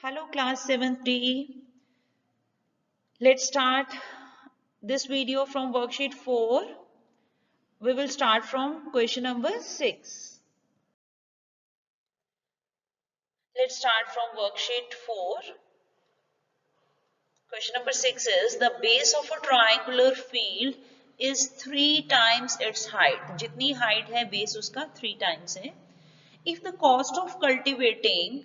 Hello class 7th DE. Let's start this video from worksheet 4. We will start from question number 6. Let's start from worksheet 4. Question number 6 is the base of a triangular field is 3 times its height. जितनी height है base उसका 3 times है. If the cost of cultivating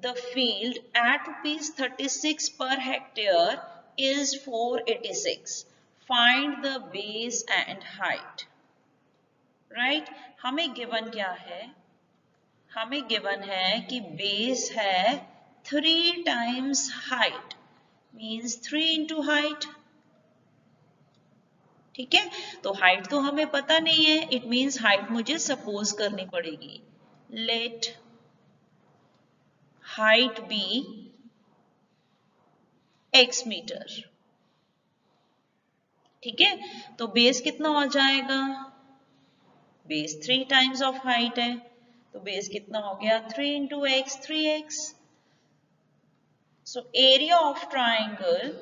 the field at rupees 36 per hectare is 486, find the base and height. Right? हमें given क्या है? हमें given है कि base है 3 times height, means 3 into height. ठीक है, तो height तो हमें पता नहीं है, it means height मुझे suppose करनी पड़ेगी. Let height be x metre. ठीक है, तो बेस कितना हो जाएगा? बेस 3 टाइम्स ऑफ हाइट है, तो बेस कितना हो गया? 3 into x, 3x. So area of triangle,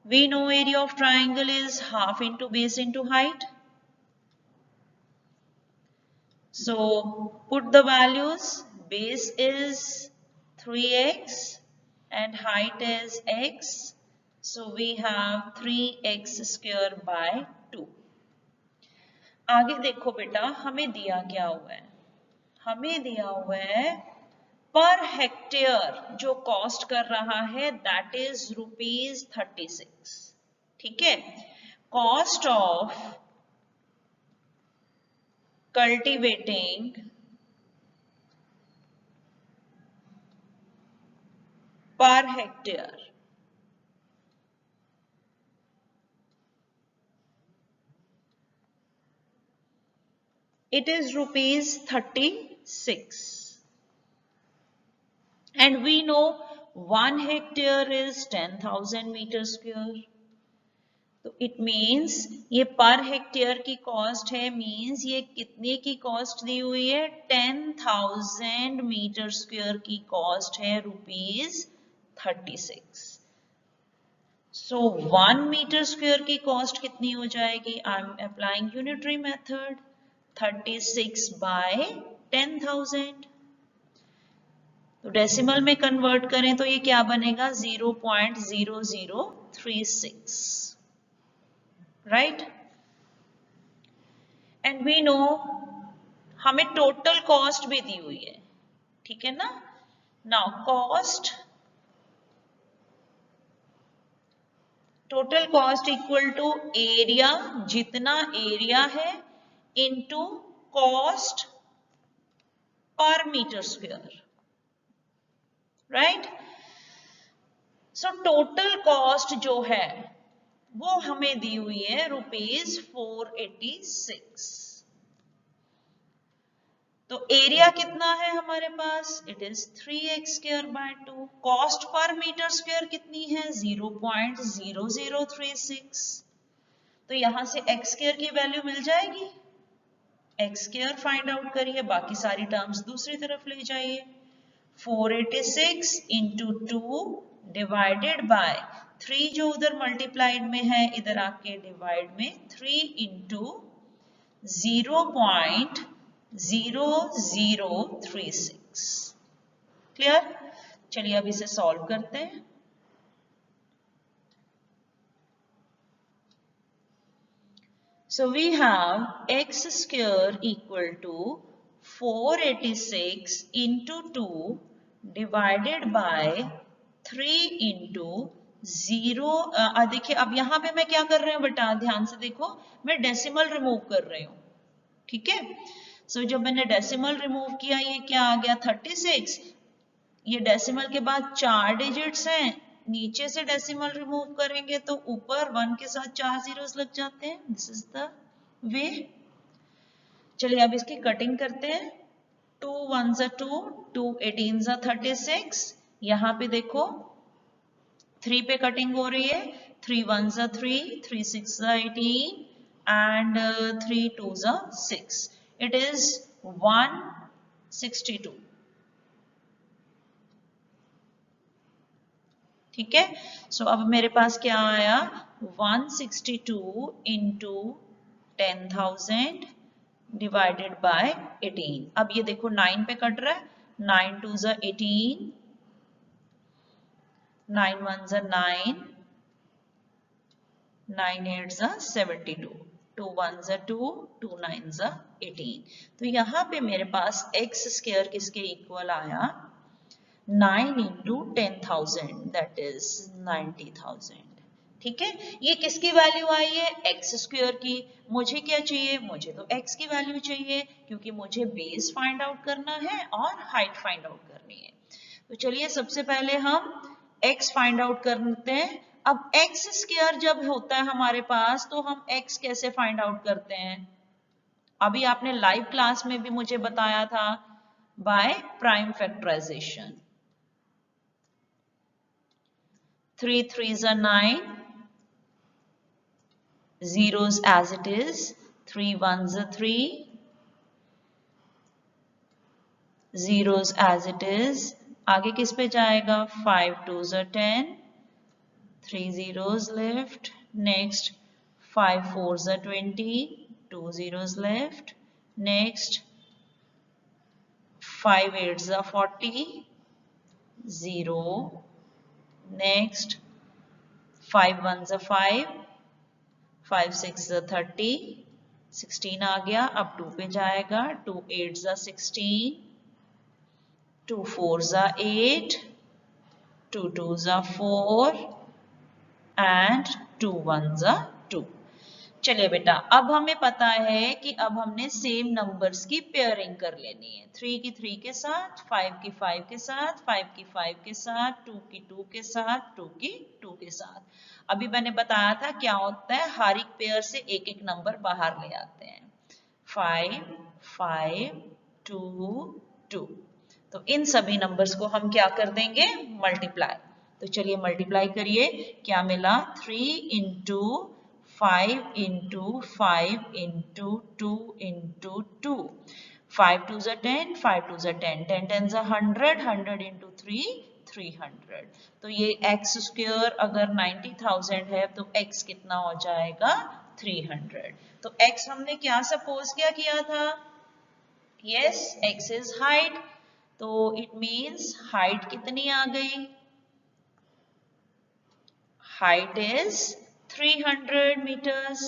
we know area of triangle is half into base into height. So put the values. Base is 3x and height is x. So we have 3x square by 2. आगे देखो बेटा, हमें दिया क्या हुआ है? हमें दिया हुआ है पर हेक्टेयर जो कॉस्ट कर रहा है दैट इज रुपीज 36. ठीक है, cost of cultivating per hectare it is rupees 36 and we know 1 hectare is 10,000 meter square. तो इट मीन्स ये पर हेक्टेयर की कॉस्ट है, मीन्स ये कितने की कॉस्ट दी हुई है? 10,000 मीटर स्क्वायर की कॉस्ट है रुपीज 36. सो 1 मीटर स्क्वायर की कॉस्ट कितनी हो जाएगी? I am applying unitary method. 36 by 10,000. तो डेसिमल में कन्वर्ट करें तो ये क्या बनेगा? 0.0036. राइट, एंड वी नो हमें टोटल कॉस्ट भी दी हुई है. ठीक है ना? Now cost, total cost equal to area, जितना एरिया है into cost per metre square. Right, so total cost जो है वो हमें दी हुई है रुपीज 486. तो एरिया कितना है हमारे पास? It is 3x square by 2. Cost per metre square कितनी है? 0.0036. तो यहां से x स्क्वायर की वैल्यू मिल जाएगी. x स्क्वायर फाइंड आउट करिए, बाकी सारी टर्म्स दूसरी तरफ ले जाइए. 486 इंटू 2 डिवाइडेड बाय 3 जो उधर मल्टीप्लाइड में है इधर आके डिवाइड में 3 इंटू 0.0036. क्लियर? चलिए अब इसे सॉल्व करते हैं. So we have x square equal to 486 into 2 divided by 3 into 0. देखिए अब यहां पे मैं क्या कर रही हूं बेटा, ध्यान से देखो, मैं डेसिमल रिमूव कर रही हूं. ठीक है, सो जब मैंने डेसिमल रिमूव किया ये क्या आ गया? 36. ये डेसिमल के बाद 4 डिजिट्स हैं, नीचे से डेसिमल रिमूव करेंगे तो ऊपर 1 के साथ 4 जीरोस लग जाते हैं. This is the way. चलिए अब इसकी कटिंग करते हैं. 2 1s are 2, 2 18s are 36. यहां पे देखो 3 पे कटिंग हो रही है. 3 1s are 3, 3 6s are 18 and 3 2s are 6. It is 1 62। ठीक है, सो अब मेरे पास क्या आया 162 इंटू 10,000 डिवाइडेड बाय 18। अब ये देखो 9 पे कट रहा है, 9 2 ज़ा 18, 9 1 ज़ा 9, 9 8 ज़ा 72, 2 1 ज़ा 2, 2 9 ज़ा 18। तो यहाँ पे मेरे पास एक्स स्क्वायर किसके इक्वल आया 9 इंटू 10,000 दैट इज 90,000। ठीक है, ये किसकी वैल्यू आई है एक्स स्क्वायर की। मुझे क्या चाहिए, मुझे तो एक्स की वैल्यू चाहिए क्योंकि मुझे बेस फाइंड आउट करना है और हाइट फाइंड आउट करनी है। तो चलिए सबसे पहले हम एक्स फाइंड आउट करते हैं। अब एक्स स्क्वायर जब होता है हमारे पास तो हम एक्स कैसे फाइंड आउट करते हैं, अभी आपने लाइव क्लास में भी मुझे बताया था by prime factorisation. 3 3s are 9, zeros as it is, 3 1s are 3, zeros as it is, आगे किस पे जाएगा 5 2s are 10, 3 zeros left, next 5 4s are 20, 2 zeros left, next 5 8s are 40, 0, next 5 1s are 5, 5 6 30, 16 आ गया, अब 2 पे जाएगा, 2 8 16, 2 4 8, 2 2 4 and 2 1 2। चलिए बेटा, अब हमें पता है कि अब हमने सेम नंबर्स की पेयरिंग कर लेनी है। 3 की 3 के साथ, 5 की 5 के साथ, 5 की 5 के साथ, 2 की 2 के साथ, 2 की 2 के साथ। अभी मैंने बताया था क्या होता है, हर एक पेयर से एक एक नंबर बाहर ले आते हैं। 5 5 2 2। तो इन सभी नंबर्स को हम क्या कर देंगे मल्टीप्लाई। तो चलिए मल्टीप्लाई करिए, क्या मिला 3 into 5 into 5 into 2 into 2, 5 2 10, 5 2 10, 10 10 100, 100 into 3 300। तो ये एक्स स्क्वायर अगर 90,000 है तो एक्स कितना हो जाएगा 300। तो एक्स हमने क्या सपोज किया था, यस एक्स इज हाइट, तो इट मीन्स हाइट कितनी आ गई, हाइट इज 300 मीटर्स।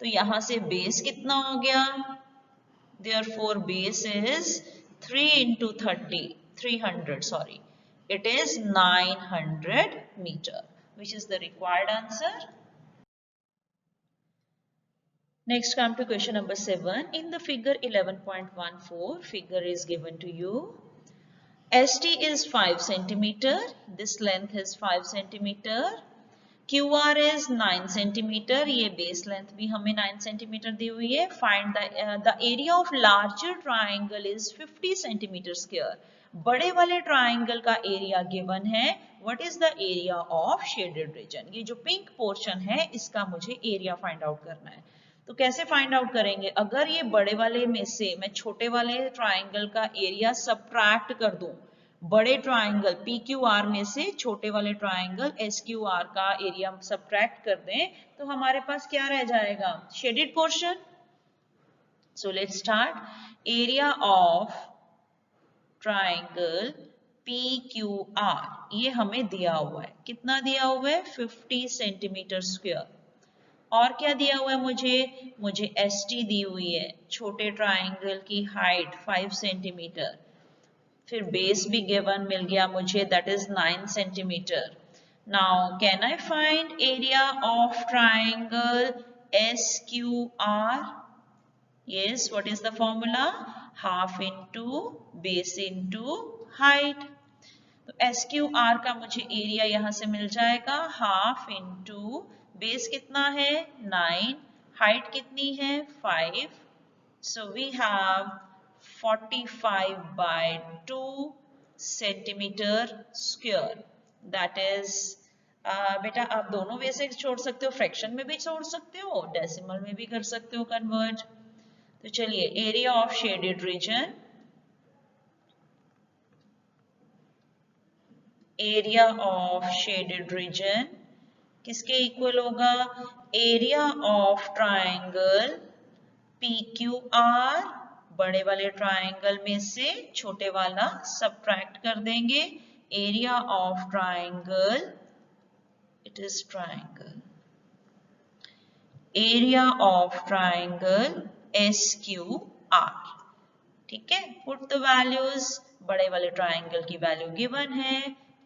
तो यहां से बेस कितना हो गया, therefore base is 3 into 30, 300 sorry, it is 900 meter, which is the required answer. Next come to question number 7. In the figure 11.14, figure is given to you. ST is 5 centimeter, this length is 5 centimeter, QR is 9 centimetre, ये base length भी हमें 9 centimetre दी हुई है। Find the area of larger triangle is 50 centimetre square. बड़े वाले triangle का area given है, what is the area of shaded region. ये जो पिंक पोर्शन है इसका मुझे एरिया फाइंड आउट करना है। तो कैसे फाइंड आउट करेंगे, अगर ये बड़े वाले में से मैं छोटे वाले ट्राइंगल का एरिया सबट्रैक्ट कर दूं, बड़े ट्राइंगल PQR में से छोटे वाले ट्राइंगल SQR का एरिया सबट्रैक्ट कर दें तो हमारे पास क्या रह जाएगा, shaded portion. So let's start, area of triangle PQR ये हमें दिया हुआ है, कितना दिया हुआ है 50 सेंटीमीटर स्क्वायर। और क्या दिया हुआ है मुझे ST दी हुई है, छोटे ट्राइंगल की हाइट 5 सेंटीमीटर, फिर बेस भी गिवन मिल गया मुझे, that is 9 centimetre. Now can I find area of triangle SQR, yes what is the formula, half into base into height. तो SQR का मुझे एरिया यहां से मिल जाएगा हाफ इनटू बेस कितना है 9, हाइट कितनी है 5, so we have 45 by 2 centimetre square, that is बेटा आप दोनों वे से छोड़ सकते हो, फ्रैक्शन में भी छोड़ सकते हो, डेसिमल में भी कर सकते हो कन्वर्ट। तो चलिए area of shaded region area of shaded region किसके इक्वल होगा? एरिया ऑफ ट्राइंगल PQR, बड़े वाले ट्राइंगल में से छोटे वाला सबट्रैक्ट कर देंगे, area of triangle, it is triangle, area of triangle SQR। ठीक है, पुट द वैल्यूज, बड़े वाले ट्राइंगल की वैल्यू गिवन है,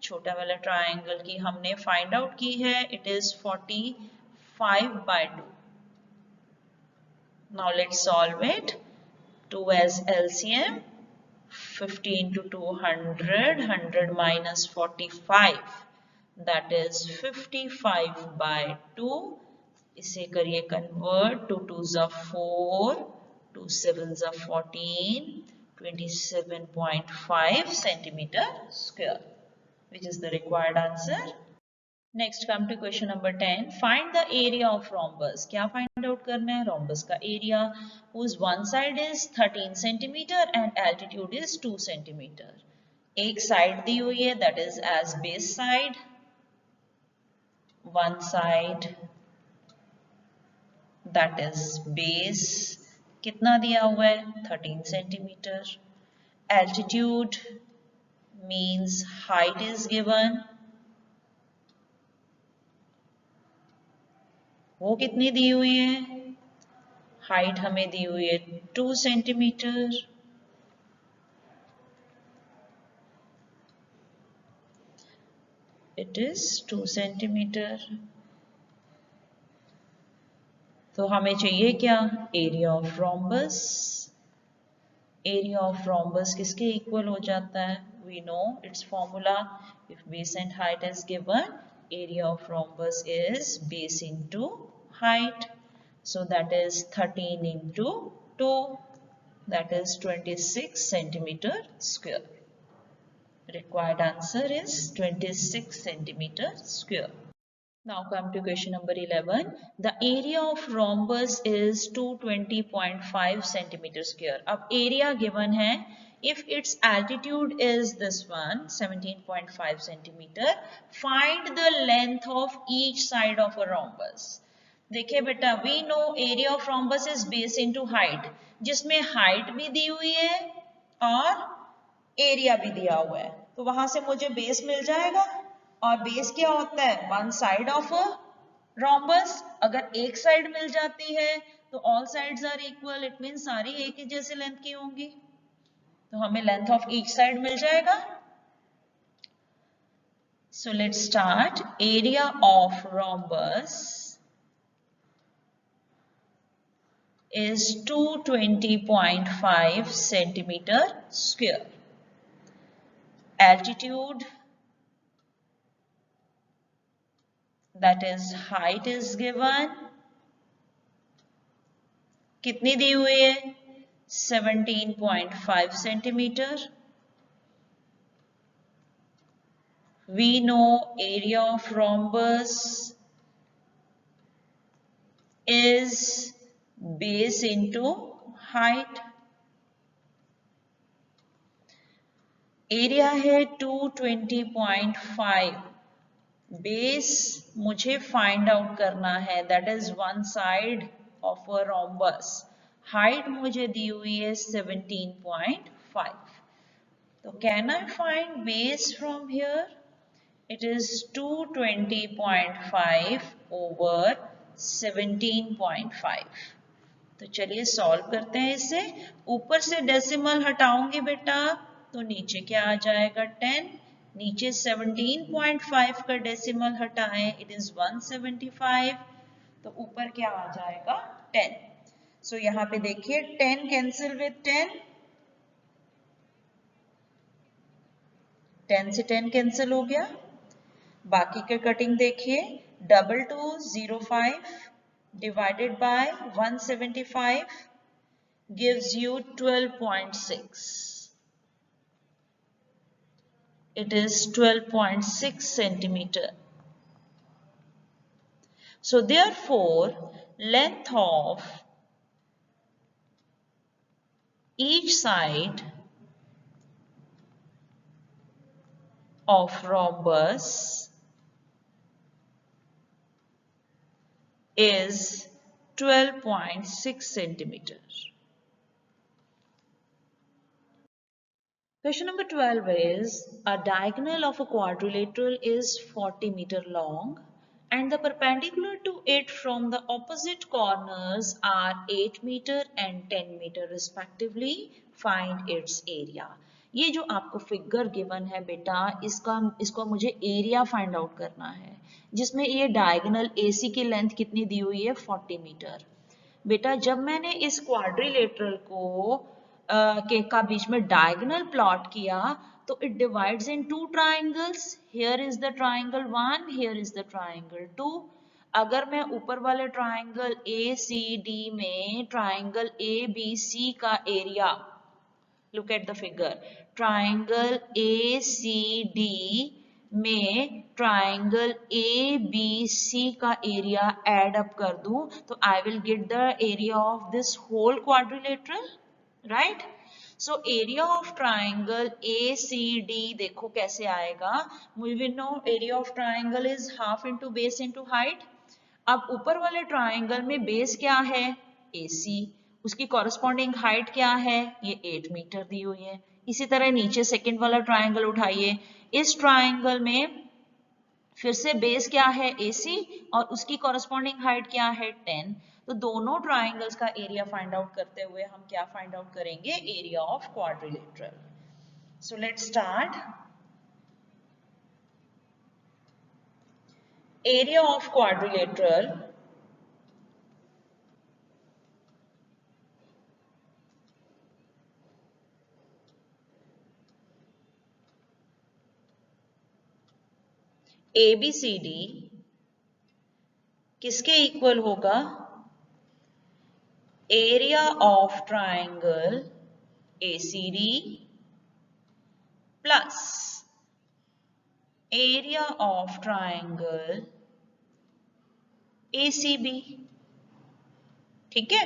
छोटा वाला ट्राइंगल की हमने फाइंड आउट की है, it is 45/2। Now let's solve it. 2 as LCM, 15 to 200, 100 minus 45, that is 55/2. इसे करिए convert, 2 2s are 4, 2 7s are 14, 27.5 centimeter square, which is the required answer. Next come to question number 10. Find the area of rhombus. क्या find out करना है? rhombus का area whose one side is 13 centimeter and altitude is 2 centimeter. एक side दी हुई है, that is as base side. One side, that is base. कितना दिया हुआ है? 13 centimeter. Altitude means height is given. वो कितनी दी हुई है? हाइट हमें दी हुई है 2 सेंटीमीटर। It is 2 centimetre. तो हमें चाहिए क्या? Area of rhombus. Area of rhombus किसके इक्वल हो जाता है? We know its formula, if base and height is given, area of rhombus is base into height. So that is 13 into 2, that is 26 centimeter square. Required answer is 26 centimeter square. Now come to question number 11. The area of rhombus is 220.5 centimeter square. अब area given है. If its altitude is this one, 17.5 centimeter, find the length of each side of a rhombus. देखिए बेटा, we know area of rhombus is base into height, जिसमें height भी दी हुई है और एरिया भी दिया हुआ है, तो वहां से मुझे बेस मिल जाएगा। और बेस क्या होता है? One side of a rhombus. अगर एक साइड मिल जाती है तो all sides are equal, it mean सारी एक ही जैसे लेंथ की होंगी, तो हमें लेंथ ऑफ ईच साइड मिल जाएगा। So let's start. Area of rhombus is 220.5 centimeter square. Altitude, that is height is given. कितनी दी हुई है? 17.5 centimeter. We know area of rhombus is base into height. Area है 220.5, बेस मुझे find out करना है, that is one side of a rhombus. Height मुझे दी हुई है 17.5, तो can I find base from here? It is 220.5 over 17.5। तो चलिए सॉल्व करते हैं इसे। ऊपर से डेसिमल हटाऊंगी बेटा, तो नीचे क्या आ जाएगा? 10। नीचे 17.5 का डेसिमल हटाएं, इट इज 175, तो ऊपर क्या आ जाएगा? 10। सो यहाँ पे देखिए 10 कैंसिल विद 10, 10 से 10 कैंसिल हो गया। बाकी के कटिंग देखिए, 2205 divided by 175 gives you 12.6. It is 12.6 centimeter. So therefore, length of each side of rhombus is 12.6 centimeters. Question number 12 is, a diagonal of a quadrilateral is 40 meter long and the perpendicular to it from the opposite corners are 8 meter and 10 meter respectively. Find its area. ये जो आपको figure given है बेटा, इसको मुझे area find out करना है, जिसमें ये डायगोनल AC की लेंथ कितनी दी हुई है 40 मीटर। बेटा जब मैंने इस क्वाड्रिलेटरल को का बीच में डायगोनल प्लॉट किया तो it divides in two triangles. Here is the triangle 1, here is the triangle 2। अगर मैं ऊपर वाले ट्राइंगल ACD में ट्राइंगल ABC का area, look at the figure, triangle ACD में ट्राइंगल ABC का एरिया एड अप कर दूं तो I will get the area of this whole quadrilateral, right. So area of triangle ACD देखो कैसे आएगा, we will know area of triangle is half into base into height. अब ऊपर वाले ट्राइंगल में बेस क्या है AC, उसकी कॉरेस्पॉन्डिंग हाइट क्या है, ये 8 मीटर दी हुई है। इसी तरह नीचे सेकंड वाला ट्राइंगल उठाइए, इस ट्राइंगल में फिर से बेस क्या है AC और उसकी कॉरेस्पॉन्डिंग हाइट क्या है 10। तो दोनों ट्राइंगल्स का एरिया फाइंड आउट करते हुए हम क्या फाइंड आउट करेंगे, area of quadrilateral. So let's start. Area of quadrilateral ABCD किसके इक्वल होगा, area of triangle ACD plus area of triangle ACB। ठीक है,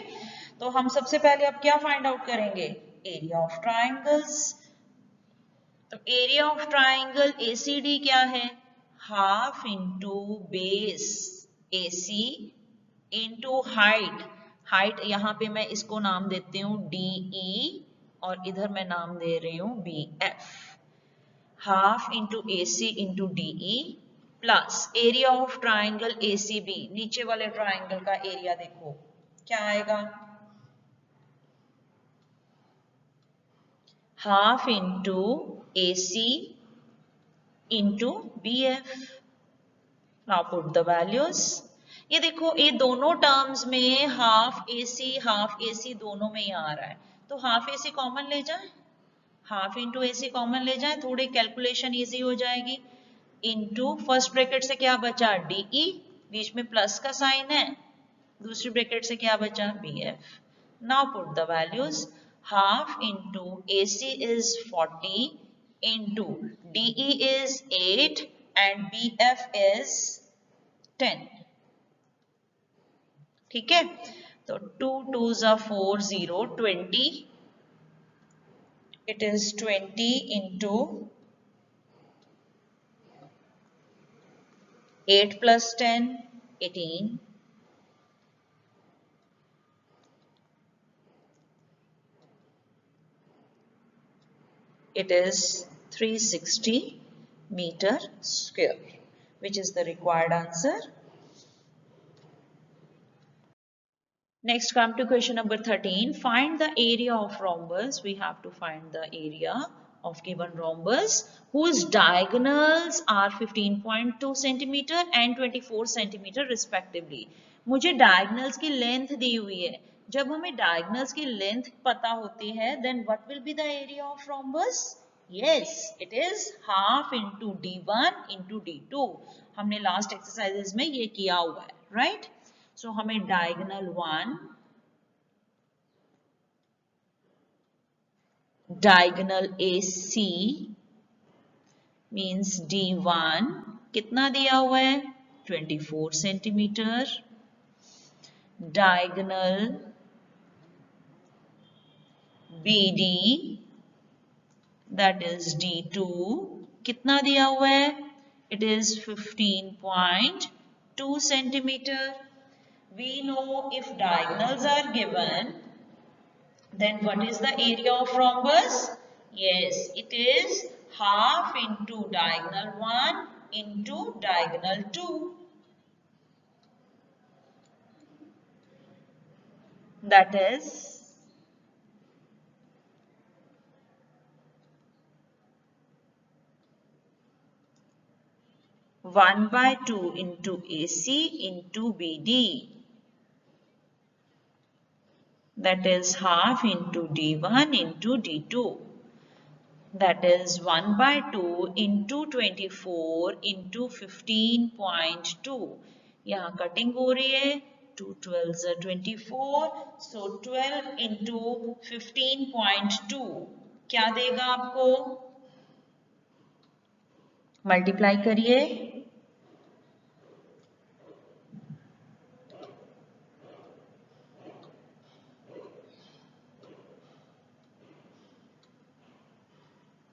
तो हम सबसे पहले अब क्या फाइंड आउट करेंगे, एरिया ऑफ ट्राइंगल्स। तो एरिया ऑफ ट्राइंगल ACD क्या है, half into base AC into height. Height यहाँ पे मैं इसको नाम देती हूँ DE और इधर मैं नाम दे रही हूँ BF। Half into AC into DE plus area of triangle ACB, नीचे वाले ट्राइंगल का एरिया देखो क्या आएगा, half into AC into BF। Now put the values. ये देखो ये दोनों टर्म्स में हाफ AC दोनों में ही आ रहा है, तो हाफ AC कॉमन ले जाए, हाफ इंटू AC कॉमन ले जाए, थोड़ी कैलकुलेशन इजी हो जाएगी। इंटू फर्स्ट ब्रैकेट से क्या बचा DE, बीच में प्लस का साइन है, दूसरी ब्रैकेट से क्या बचा BF। Now put the values, half into AC is 40 into DE is 8 and BF is 10। ठीक है, तो 2 2s are 4 0 20, it is 20 into 8 plus 10 18, it is 360 meter square, which is the required answer. Next, come to question number 13. Find the area of rhombus. We have to find the area of given rhombus whose diagonals are 15.2 centimeter and 24 centimeter respectively. मुझे diagonals की length दी हुई है। जब हमें diagonals की length पता होती है, then what will be the area of rhombus? Yes, it is half into D1 into D2. हमने last exercises में ये किया हुआ है, right? So हमें diagonal 1, diagonal AC means D1 कितना दिया हुआ है 24 centimetre, diagonal BD that is D2 कितना दिया हुआ है? It is 15.2 centimeter. We know if diagonals are given, then what is the area of rhombus? Yes, it is half into diagonal 1 into diagonal 2. That is 1/2 into AC into BD. That is half into D1 into D2. That is 1/2 into 24 into 15.2. यहाँ cutting हो रही है, 2 12s are 24, so 12 into 15.2 क्या देगा आपको? Multiply करिए,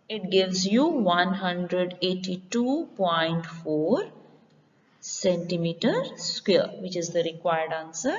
it gives you 182.4 centimeter square, which is the required answer.